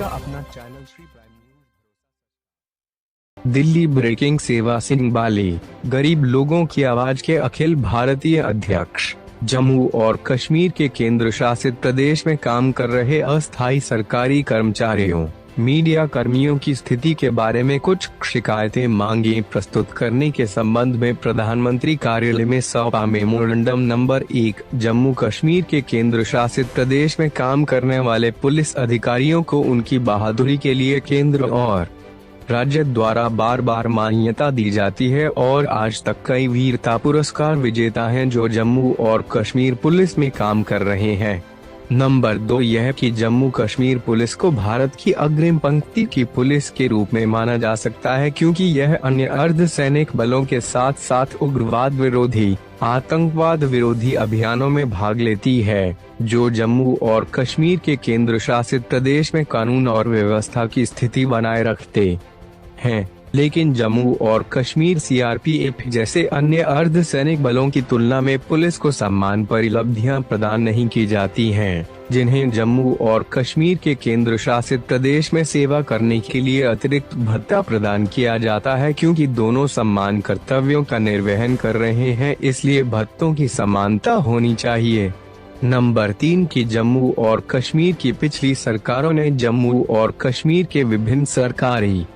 का अपना channel Shri prime news. Delhi breaking Seva Singh बाली, गरीब लोगों की आवाज के अखिल भारतीय अध्यक्ष। जम्मू और कश्मीर के केंद्र शासित प्रदेश में काम कर रहे अस्थायी सरकारी कर्मचारियों, मीडिया कर्मियों की स्थिति के बारे में कुछ शिकायतें मांगे प्रस्तुत करने के संबंध में प्रधानमंत्री कार्यालय में सौंपा मेमोरेंडम नंबर 1। जम्मू कश्मीर के केंद्र शासित प्रदेश में काम करने वाले पुलिस अधिकारियों को उनकी बहादुरी के लिए केंद्र और राज्य द्वारा बार बार मान्यता दी जाती है और आज तक कई वीरता पुरस्कार विजेता हैं जो जम्मू और कश्मीर पुलिस में काम कर रहे हैं। नंबर 2 यह कि जम्मू कश्मीर पुलिस को भारत की अग्रिम पंक्ति की पुलिस के रूप में माना जा सकता है क्योंकि यह अन्य अर्धसैनिक बलों के साथ साथ उग्रवाद विरोधी, आतंकवाद विरोधी अभियानों में भाग लेती है, जो जम्मू और कश्मीर के केंद्र शासित प्रदेश में कानून और व्यवस्था की स्थिति बनाए रखते हैं। लेकिन जम्मू और कश्मीर सीआरपीएफ जैसे अन्य अर्धसैनिक बलों की तुलना में पुलिस को समान परिलब्धियां प्रदान नहीं की जाती हैं, जिन्हें जम्मू और कश्मीर के केंद्र शासित प्रदेश में सेवा करने के लिए अतिरिक्त भत्ता प्रदान किया जाता है क्योंकि दोनों समान कर्तव्यों का निर्वहन कर रहे हैं, इसलिए भत्तों की समानता होनी चाहिए। नंबर 3 की जम्मू और कश्मीर की पिछली सरकारों ने जम्मू और कश्मीर के विभिन्न सरकारी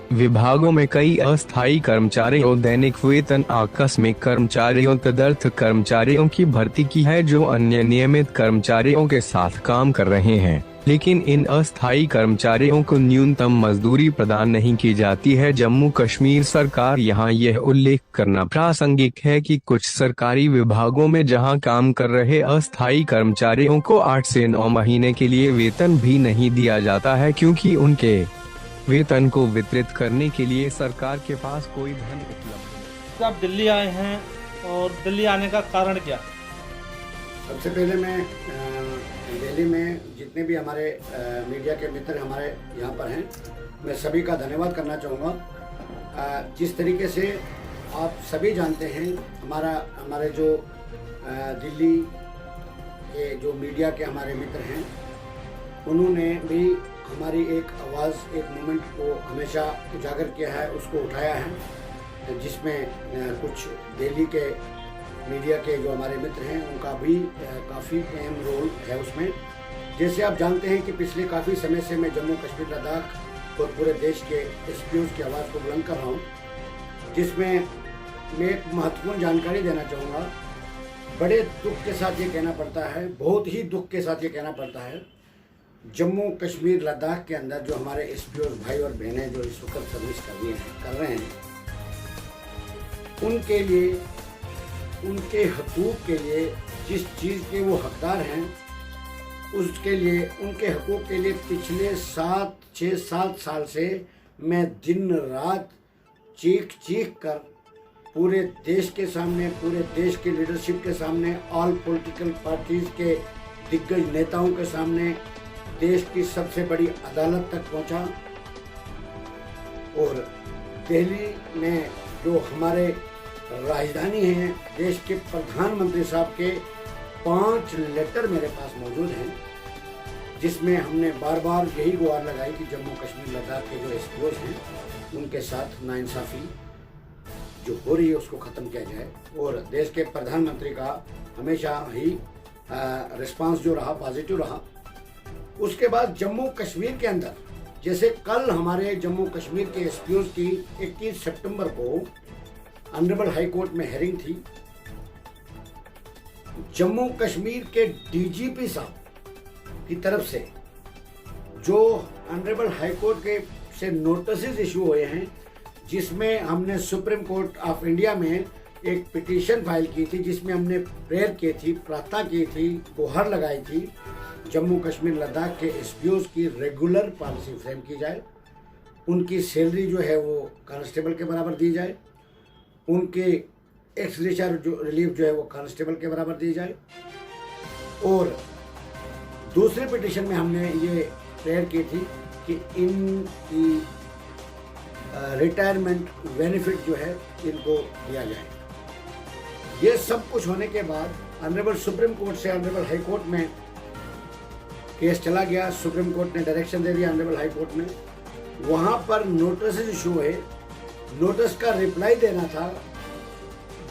विभागों में कई अस्थायी कर्मचारियों, दैनिक वेतन, आकस्मिक कर्मचारियों, तदर्थ कर्मचारियों की भर्ती की है जो अन्य नियमित कर्मचारियों के साथ काम कर रहे हैं, लेकिन इन अस्थायी कर्मचारियों को न्यूनतम मजदूरी प्रदान नहीं की जाती है। जम्मू कश्मीर सरकार यहाँ यह उल्लेख करना प्रासंगिक है कि कुछ सरकारी विभागों में जहाँ काम कर रहे अस्थायी कर्मचारियों को 8 से 9 महीने के लिए वेतन भी नहीं दिया जाता है क्योंकि उनके वेतन को वितरित करने के लिए सरकार के पास कोई धन उपलब्ध नहीं। आप दिल्ली आए हैं और दिल्ली आने का कारण क्या? सबसे पहले मैं दिल्ली में जितने भी हमारे मीडिया के मित्र हमारे यहाँ पर हैं, मैं सभी का धन्यवाद करना चाहूँगा। जिस तरीके से आप सभी जानते हैं, हमारे जो दिल्ली के जो मीडिया के हमारे मित्र हैं, उन्होंने भी हमारी एक आवाज़, एक मूवमेंट को हमेशा उजागर किया है, उसको उठाया है, जिसमें कुछ दिल्ली के मीडिया के जो हमारे मित्र हैं उनका भी काफ़ी अहम रोल है उसमें। जैसे आप जानते हैं कि पिछले काफ़ी समय से मैं जम्मू कश्मीर लद्दाख और पूरे देश के एसपीओज़ की आवाज़ को बुलंद कर रहा हूँ, जिसमें मैं एक महत्वपूर्ण जानकारी देना चाहूँगा। बड़े दुख के साथ ये कहना पड़ता है, बहुत ही दुख के साथ ये कहना पड़ता है, जम्मू कश्मीर लद्दाख के अंदर जो हमारे एसपीओ भाई और बहनें जो इस वक्त सर्विस कर रहे हैं, उनके लिए, उनके हकूक़ के लिए, जिस चीज़ के वो हकदार हैं, उसके लिए, उनके हकूक़ के लिए पिछले 6-7 साल से मैं दिन रात चीख कर पूरे देश के सामने, पूरे देश के लीडरशिप के सामने, ऑल पॉलिटिकल पार्टीज़ के दिग्गज नेताओं के सामने, देश की सबसे बड़ी अदालत तक पहुंचा और दिल्ली में जो हमारे राजधानी है, देश के प्रधानमंत्री साहब के 5 लेटर मेरे पास मौजूद हैं, जिसमें हमने बार बार यही गुहार लगाई कि जम्मू कश्मीर लद्दाख के जो एसपीओज़ हैं उनके साथ नाइंसाफ़ी जो हो रही है उसको ख़त्म किया जाए। और देश के प्रधानमंत्री का हमेशा ही रिस्पांस जो रहा पॉजिटिव रहा। उसके बाद जम्मू कश्मीर के अंदर, जैसे कल हमारे जम्मू कश्मीर के एसपीओज़ की 21 सितंबर को ऑनरेबल हाई कोर्ट में हेयरिंग थी। जम्मू कश्मीर के डीजीपी साहब की तरफ से जो ऑनरेबल हाई कोर्ट के से नोटिस इशू हुए हैं, जिसमें हमने सुप्रीम कोर्ट ऑफ इंडिया में एक पिटीशन फाइल की थी, जिसमें हमने प्रेयर की थी, प्रार्थना की थी, गुहार लगाई थी, जम्मू कश्मीर लद्दाख के एसपीओज़ की रेगुलर पॉलिसी फ्रेम की जाए, उनकी सैलरी जो है वो कांस्टेबल के बराबर दी जाए, उनके एक्स ग्रेशियर जो रिलीफ जो है वो कांस्टेबल के बराबर दी जाए। और दूसरे पिटीशन में हमने ये प्रेयर की थी कि इनकी रिटायरमेंट बेनिफिट जो है इनको दिया जाए। ये सब कुछ होने के बाद ऑनरेबल सुप्रीम कोर्ट से ऑनरेबल हाई कोर्ट में केस चला गया, सुप्रीम कोर्ट ने डायरेक्शन दे दिया ऑनरेबल हाई कोर्ट ने, वहाँ पर नोटिस इशू हुए, नोटिस का रिप्लाई देना था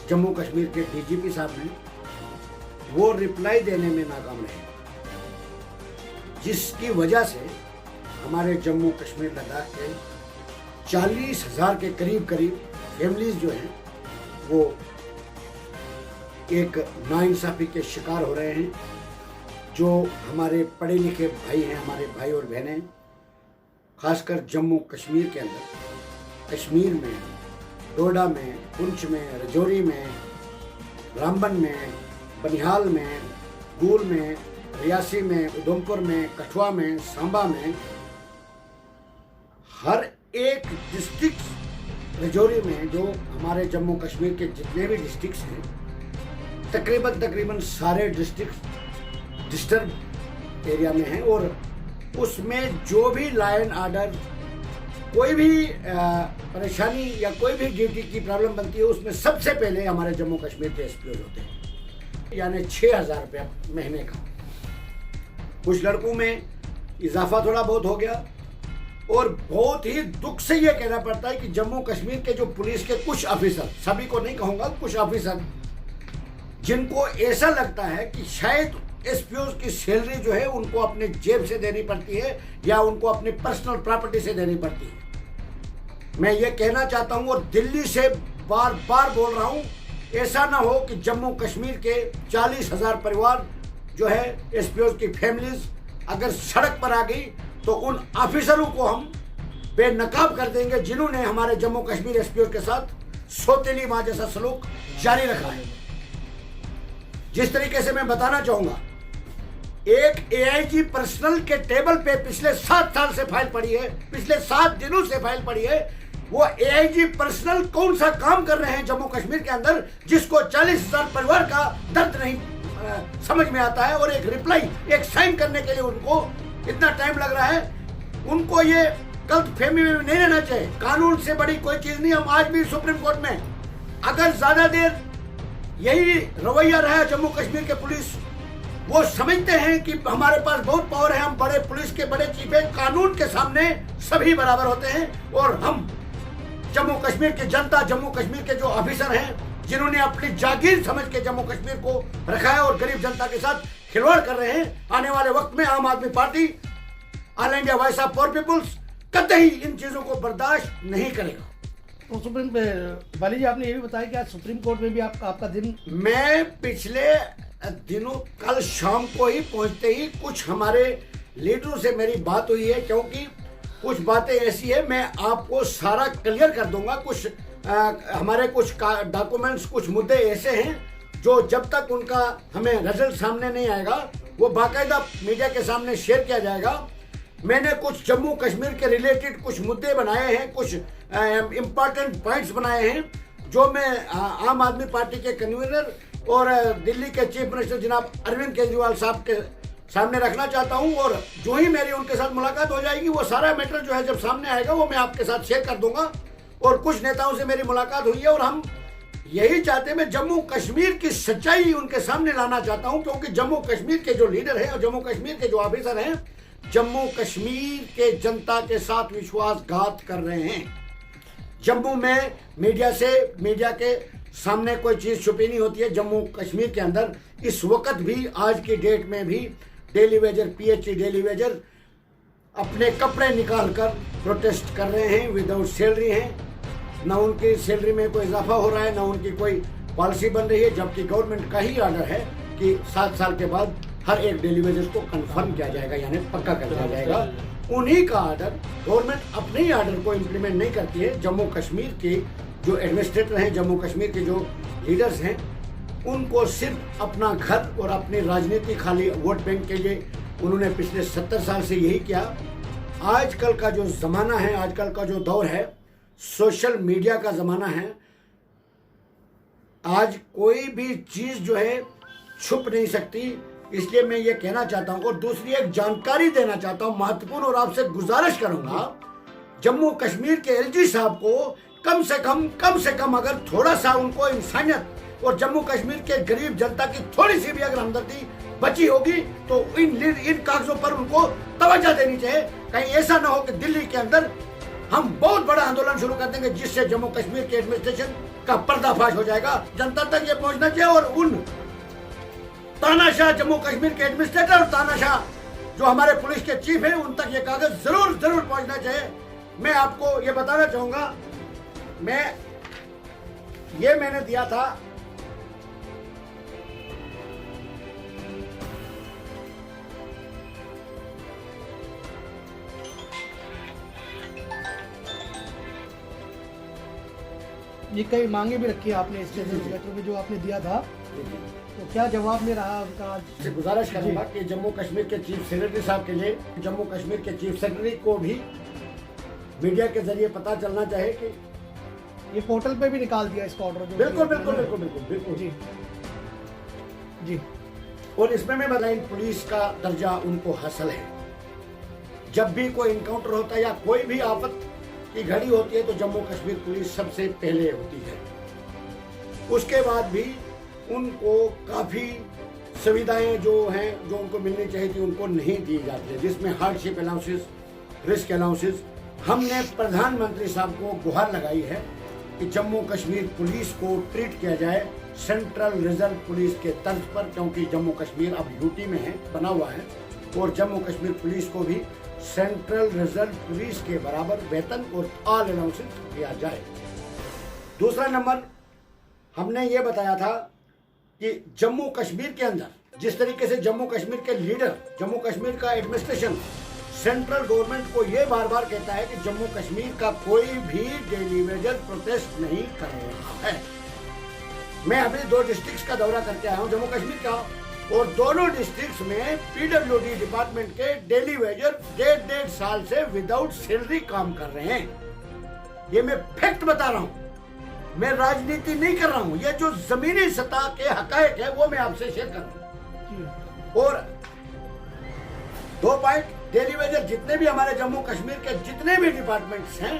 जम्मू कश्मीर के डीजीपी साहब ने, वो रिप्लाई देने में नाकाम रहे, जिसकी वजह से हमारे जम्मू कश्मीर लद्दाख के 40,000 के करीब फैमिलीज जो हैं वो एक नाइंसाफी के शिकार हो रहे हैं। जो हमारे पढ़े लिखे भाई हैं, हमारे भाई और बहनें, खासकर जम्मू कश्मीर के अंदर, कश्मीर में, डोडा में, पुंछ में, राजौरी में, रामबन में, बनिहाल में, गूल में, रियासी में, उधमपुर में, कठुआ में, सांबा में, हर एक डिस्ट्रिक्ट, राजौरी में, जो हमारे जम्मू कश्मीर के जितने भी डिस्ट्रिक्ट्स हैं, तकरीबन सारे डिस्ट्रिक्ट डिस्टर्ब एरिया में हैं। और उसमें जो भी लॉ एंड ऑर्डर, कोई भी परेशानी या कोई भी ड्यूटी की प्रॉब्लम बनती है, उसमें सबसे पहले हमारे जम्मू कश्मीर के एसपीओ होते हैं, यानी 6,000 रुपया महीने का। कुछ लड़कों में इजाफा थोड़ा बहुत हो गया, और बहुत ही दुख से ये कहना पड़ता है कि जम्मू कश्मीर के जो पुलिस के कुछ ऑफिसर, सभी को नहीं कहूँगा, कुछ ऑफिसर जिनको ऐसा लगता है कि शायद एसपीओ की सैलरी जो है उनको अपने जेब से देनी पड़ती है या उनको अपनी पर्सनल प्रॉपर्टी से देनी पड़ती है। मैं ये कहना चाहता हूँ और दिल्ली से बार बार बोल रहा हूँ, ऐसा ना हो कि जम्मू कश्मीर के 40,000 परिवार जो है, एसपीओ की फैमिलीज अगर सड़क पर आ गई तो उन ऑफिसरों को हम बेनकाब कर देंगे जिन्होंने हमारे जम्मू कश्मीर एसपीओ के साथ सौतेली माँ जैसा सलूक जारी रखा है। जिस तरीके से मैं बताना चाहूंगा, एक एआईजी पर्सनल के टेबल पे पिछले 7 साल से फाइल पड़ी है, पिछले 7 दिनों से फाइल पड़ी है। वो एआईजी पर्सनल कौन सा काम कर रहे हैं जम्मू कश्मीर के अंदर, जिसको 40,000 परिवार का दर्द नहीं समझ में आता है, और एक रिप्लाई, एक साइन करने के लिए उनको इतना टाइम लग रहा है। उनको ये गलतफहमी में नहीं रहना चाहिए। कानून से बड़ी कोई चीज नहीं। हम आज भी सुप्रीम कोर्ट में, अगर ज्यादा देर यही रवैया रहा जम्मू कश्मीर के पुलिस, वो समझते हैं कि हमारे पास बहुत पावर है, हम बड़े पुलिस के बड़े चीफ हैं, कानून के सामने सभी बराबर होते हैं, और हम जम्मू कश्मीर की जनता, जम्मू कश्मीर के जो ऑफिसर हैं, जिन्होंने अपनी जागीर समझ के जम्मू कश्मीर को रखा है और गरीब जनता के साथ खिलवाड़ कर रहे हैं, आने वाले वक्त में Aam Aadmi party, all India voice of poor peoples कतई इन चीजों को बर्दाश्त नहीं करेगा। तो सुप्रीम बाली जी, आपने ये भी बताया कि आज सुप्रीम कोर्ट में भी आपका दिन, मैं पिछले दिनों कल शाम को ही पहुंचते ही कुछ हमारे लीडरों से मेरी बात हुई है, क्योंकि कुछ बातें ऐसी है, मैं आपको सारा क्लियर कर दूंगा। कुछ हमारे कुछ डॉक्यूमेंट्स, कुछ मुद्दे ऐसे हैं जो जब तक उनका हमें रिजल्ट सामने नहीं आएगा, वो बाकायदा मीडिया के सामने शेयर किया जाएगा। मैंने कुछ जम्मू कश्मीर के रिलेटेड कुछ मुद्दे बनाए हैं, कुछ इम्पोर्टेंट पॉइंट्स बनाए हैं, जो मैं आम आदमी पार्टी के कन्वीनर और दिल्ली के चीफ मिनिस्टर जनाब अरविंद केजरीवाल साहब के सामने रखना चाहता हूं। और जो ही मेरी उनके साथ मुलाकात हो जाएगी, वो सारा मैटर जो है जब सामने आएगा वो मैं आपके साथ शेयर कर दूंगा। और कुछ नेताओं से मेरी मुलाकात हुई है, और हम यही चाहते हैं, मैं जम्मू कश्मीर की सच्चाई उनके सामने लाना चाहता हूं, क्योंकि जम्मू कश्मीर के जो लीडर हैं और जम्मू कश्मीर के जो ऑफिसर हैं, जम्मू कश्मीर के जनता के साथ विश्वासघात कर रहे हैं। जम्मू में मीडिया के सामने कोई चीज छुपी नहीं होती है। जम्मू कश्मीर के अंदर इस वक्त भी, आज की डेट में भी, daily Vaser, PhD daily Vaser अपने कपड़े निकाल कर प्रोटेस्ट कर रहे हैं, विदाउट सैलरी हैं। न उनकी सैलरी में कोई इजाफा हो रहा है, न उनकी कोई पॉलिसी बन रही है, जबकि गवर्नमेंट का ही ऑर्डर है कि 7 साल के बाद हर एक डेली वेजर को कंफर्म किया जाएगा, यानी पक्का कर दिया जाएगा। उन्हीं का ऑर्डर, गवर्नमेंट अपने ही ऑर्डर को इम्प्लीमेंट नहीं करती है। जम्मू कश्मीर के जो एडमिनिस्ट्रेटर हैं, जम्मू कश्मीर के जो लीडर्स हैं, उनको सिर्फ अपना घर और अपनी राजनीति, खाली वोट बैंक के लिए उन्होंने पिछले 70 साल से यही किया। आजकल का जो ज़माना है, आजकल का जो दौर है, सोशल मीडिया का ज़माना है। आज कोई भी चीज़ जो है छुप नहीं सकती, इसलिए मैं ये कहना चाहता हूँ। और दूसरी एक जानकारी देना चाहता हूँ, महत्वपूर्ण, और आपसे गुजारिश करूँगा, जम्मू कश्मीर के एलजी साहब को कम से कम अगर थोड़ा सा उनको इंसानियत और जम्मू कश्मीर के गरीब जनता की थोड़ी सी भी अगर हमदर्दी बची होगी तो इन कागजों पर उनको तवज्जो देनी चाहिए। कहीं ऐसा ना हो कि दिल्ली के अंदर हम बहुत बड़ा आंदोलन शुरू कर देंगे जिससे जम्मू कश्मीर के एडमिनिस्ट्रेशन का पर्दाफाश हो जाएगा। जनता तक ये पहुंचना चाहिए और उन तानाशाह जम्मू कश्मीर के एडमिनिस्ट्रेटर और तानाशाह जो हमारे पुलिस के चीफ हैं उन तक ये कागज जरूर पहुंचना चाहिए। मैं आपको ये बताना चाहूंगा, मैंने दिया था ये कई मांगे भी रखी है आपने इस लेटर में जो आपने दिया था, तो क्या जवाब में रहा उनका? से गुजारिश करूंगा कि जम्मू कश्मीर के चीफ सेक्रेटरी साहब के लिए जम्मू कश्मीर के चीफ सेक्रेटरी को भी मीडिया के जरिए पता चलना चाहिए कि ये पोर्टल पे भी निकाल दिया इसका ऑर्डर जो बिल्कुल जी। और इसमें मैं बताएं पुलिस का दर्जा उनको हासिल है। जब भी कोई इनकाउंटर होता है या कोई भी आफत की घड़ी होती है तो जम्मू कश्मीर पुलिस सबसे पहले होती है। उसके बाद भी उनको काफी सुविधाएं जो उनको मिलनी चाहिए थी उनको नहीं दी जाती है, जिसमें हार्डशिप अलाउंसेस, रिस्क अलाउंसेस। हमने प्रधानमंत्री साहब को गुहार लगाई है कि जम्मू कश्मीर पुलिस को ट्रीट किया जाए सेंट्रल रिजर्व पुलिस के तर्ज पर, क्योंकि जम्मू कश्मीर अब यूटी में है, बना हुआ है, और जम्मू कश्मीर पुलिस को भी सेंट्रल रिजर्व पुलिस के बराबर वेतन और ऑल अलाउंसेस दिया जाए। दूसरा नंबर हमने ये बताया था कि जम्मू कश्मीर के अंदर जिस तरीके से जम्मू कश्मीर के लीडर, जम्मू कश्मीर का एडमिनिस्ट्रेशन सेंट्रल गवर्नमेंट को ये बार बार कहता है कि जम्मू कश्मीर का कोई भी डेली वेजर प्रोटेस्ट नहीं कर रहा है। मैं अभी 2 डिस्ट्रिक्ट्स का दौरा करके आया हूँ जम्मू कश्मीर का, और दोनों डिस्ट्रिक्ट्स में पीडब्ल्यूडी डिपार्टमेंट के डेली वेजर 1.5 साल से विदाउट सैलरी काम कर रहे हैं। ये मैं फैक्ट बता रहा हूँ, मैं राजनीति नहीं कर रहा हूँ। ये जो जमीनी सतह के हकायक है वो मैं आपसे शेयर कर रहा हूँ। और 2 पॉइंट, डेली वेजर जितने भी हमारे जम्मू कश्मीर के जितने भी डिपार्टमेंट्स हैं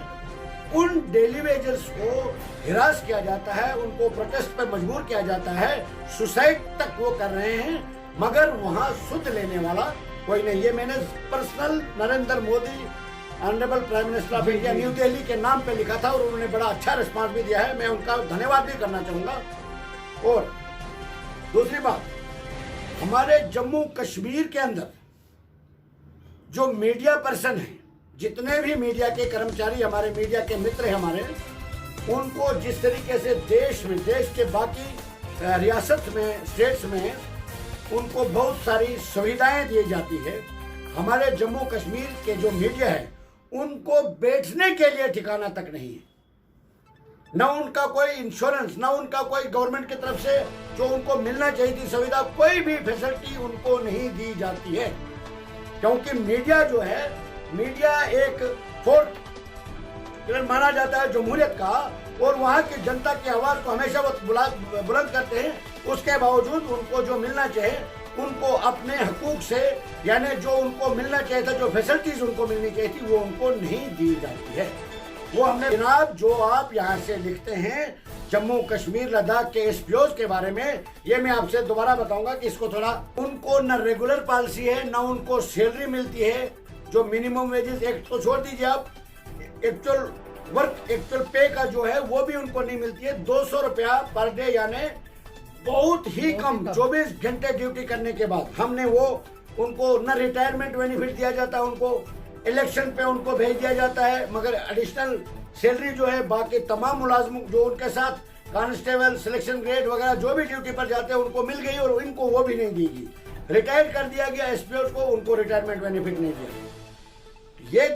उन डेली वेजर्स को हिरास किया जाता है, उनको प्रोटेस्ट पर मजबूर किया जाता है, सुसाइड तक वो कर रहे हैं, मगर वहां सुध लेने वाला कोई नहीं। ये मैंने personal Narendra Modi honourable prime minister of India new Delhi के नाम पे लिखा था और उन्होंने बड़ा अच्छा रिस्पांस भी दिया है, मैं उनका धन्यवाद भी करना चाहूंगा। और दूसरी बात, हमारे जम्मू कश्मीर के अंदर जो मीडिया पर्सन है, जितने भी मीडिया के कर्मचारी, हमारे मीडिया के मित्र हैं हमारे, उनको जिस तरीके से देश के बाकी रियासत में, स्टेट्स में उनको बहुत सारी सुविधाएं दी जाती है, हमारे जम्मू कश्मीर के जो मीडिया है उनको बैठने के लिए ठिकाना तक नहीं है। न उनका कोई इंश्योरेंस, न उनका कोई गवर्नमेंट की तरफ से जो उनको मिलना चाहिए थी सुविधा, कोई भी फैसिलिटी उनको नहीं दी जाती है। क्योंकि मीडिया जो है, मीडिया एक फोर्थ पिलर माना जाता है जमहूरियत का, और वहाँ की जनता की आवाज को हमेशा वो बुलंद करते हैं। उसके बावजूद उनको जो मिलना चाहिए, उनको अपने हकूक से, यानी जो उनको मिलना चाहिए था, जो फैसिलिटीज उनको मिलनी चाहिए थी, वो उनको नहीं दी जाती है। वो हमने जनाब जो आप यहाँ से लिखते हैं जम्मू कश्मीर लद्दाख के एसपीओज के बारे में, ये मैं आपसे दोबारा बताऊंगा कि इसको थोड़ा, उनको न रेगुलर पॉलिसी है, न उनको सैलरी मिलती है। जो मिनिमम वेजेस एक्ट तो छोड़ दीजिए आप, एक्चुअल पे का जो है वो भी उनको नहीं मिलती है। 200 रुपया पर डे, यानी बहुत ही कम, 24 घंटे ड्यूटी करने के बाद। हमने वो उनको न रिटायरमेंट बेनिफिट दिया जाता है, उनको इलेक्शन पे उनको भेज दिया जाता है, मगर एडिशनल सैलरी जो है बाकी तमाम मुलाजमों जो उनके साथ कांस्टेबल, सिलेक्शन ग्रेड वगैरह जो भी ड्यूटी पर जाते हैं उनको मिल गई, और इनको वो भी नहीं दी गई। रिटायर कर दिया गया एसपीओ को, उनको रिटायरमेंट बेनिफिट नहीं दिया। ये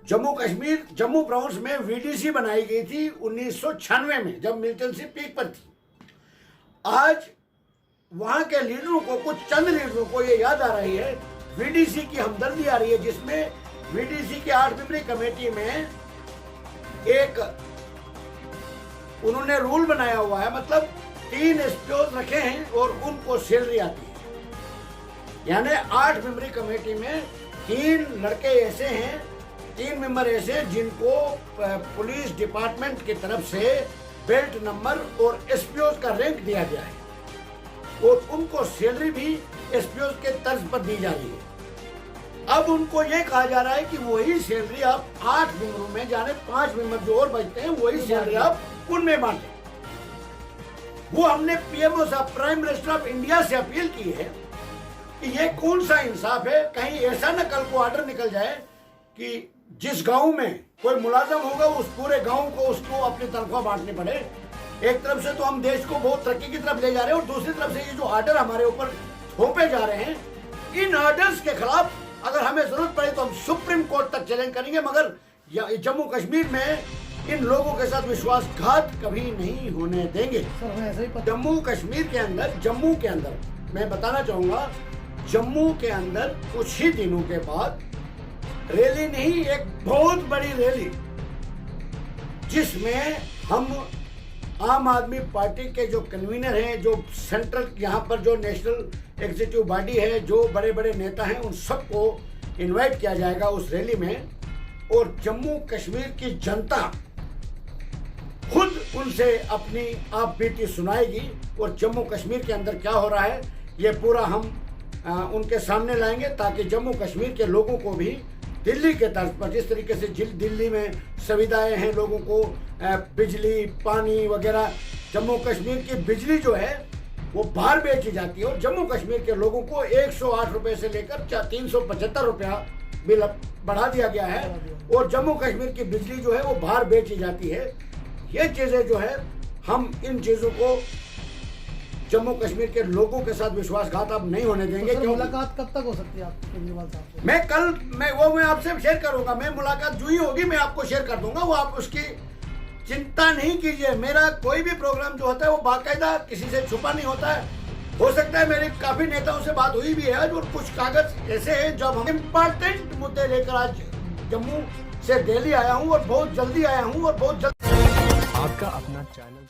जम्मू कश्मीर, जम्मू प्रोविंस में वीडीसी बनाई गई थी 1996 में, जब मिलिटेंसी पीक पर थी। आज वहां के लीडरों को, कुछ चंद लीडरों को ये याद आ रही है, वीडीसी की हमदर्दी आ रही है, जिसमें वीडीसी की 8 मेंबरी कमेटी में एक उन्होंने रूल बनाया हुआ है, मतलब 3 एसपीओ रखे हैं और उनको सैलरी आती है। यानी 8 मेंबरी कमेटी में 3 लड़के ऐसे हैं, 3 मेंबर ऐसे जिनको पुलिस डिपार्टमेंट की तरफ से बेल्ट नंबर और एसपीओ का रैंक दिया गया है, और उनको सैलरी भी एसपीओ के तर्ज पर दी जा रही है। अब उनको ये कहा जा रहा है कि वही सैलरी आप 8 मेंबरों में, जाने 5 मेंबर जो और बचते हैं, वही सैलरी आप उनमें बांटें। वो हमने पीएमओ साहब, प्राइम मिनिस्टर ऑफ इंडिया से अपील की है कि ये कौन सा इंसाफ है। कहीं ऐसा न कल को ऑर्डर निकल जाए कि जिस गांव में कोई मुलाजम होगा उस पूरे गांव को उसको अपनी तनख्वाह बांटनी पड़े। एक तरफ से तो हम देश को बहुत तरक्की की तरफ ले जा रहे हैं और दूसरी तरफ से ये जो ऑर्डर हमारे ऊपर थोपे जा रहे हैं, इन ऑर्डर्स के खिलाफ अगर हमें जरूरत पड़े तो हम सुप्रीम कोर्ट तक चैलेंज करेंगे, मगर जम्मू कश्मीर में इन लोगों के साथ विश्वासघात कभी नहीं होने देंगे। जम्मू कश्मीर के अंदर, जम्मू के अंदर मैं बताना चाहूंगा, जम्मू के अंदर कुछ ही दिनों के बाद रैली नहीं, एक बहुत बड़ी रैली, जिसमें हम आम आदमी पार्टी के जो कन्वीनर हैं, जो सेंट्रल यहाँ पर जो नेशनल एग्जीक्यूटिव बॉडी है, जो बड़े बड़े नेता हैं, उन सबको इनवाइट किया जाएगा उस रैली में। और जम्मू कश्मीर की जनता खुद उनसे अपनी आप बीती सुनाएगी और जम्मू कश्मीर के अंदर क्या हो रहा है ये पूरा हम उनके सामने लाएंगे, ताकि जम्मू कश्मीर के लोगों को भी दिल्ली के तर्ज पर, जिस तरीके से दिल्ली में सुविधाएं हैं लोगों को, बिजली, पानी वगैरह, जम्मू कश्मीर की बिजली जो है वो बाहर बेची जाती है और जम्मू कश्मीर के लोगों को 108 रुपए से लेकर 375 रुपया बिल बढ़ा दिया गया है और जम्मू कश्मीर की बिजली जो है वो बाहर बेची जाती है। ये चीजें जो है, हम इन चीजों को जम्मू कश्मीर के लोगों के साथ विश्वासघात अब नहीं होने देंगे। तो मुलाकात कब तक हो सकती है आपकी केजरीवाल साहब से? मैं आपसे शेयर करूंगा। मैं मुलाकात जो ही होगी मैं आपको शेयर कर दूंगा, वो आप उसकी चिंता नहीं कीजिए। मेरा कोई भी प्रोग्राम जो होता है वो बाकायदा, किसी से छुपा नहीं होता है। हो सकता है मेरी काफी नेताओं से बात हुई भी है आज, और कुछ कागज ऐसे हैं जब हम इम्पोर्टेंट मुद्दे लेकर आज जम्मू से दिल्ली आया हूँ और बहुत जल्दी आया हूँ और बहुत जल्दी। आपका अपना चैनल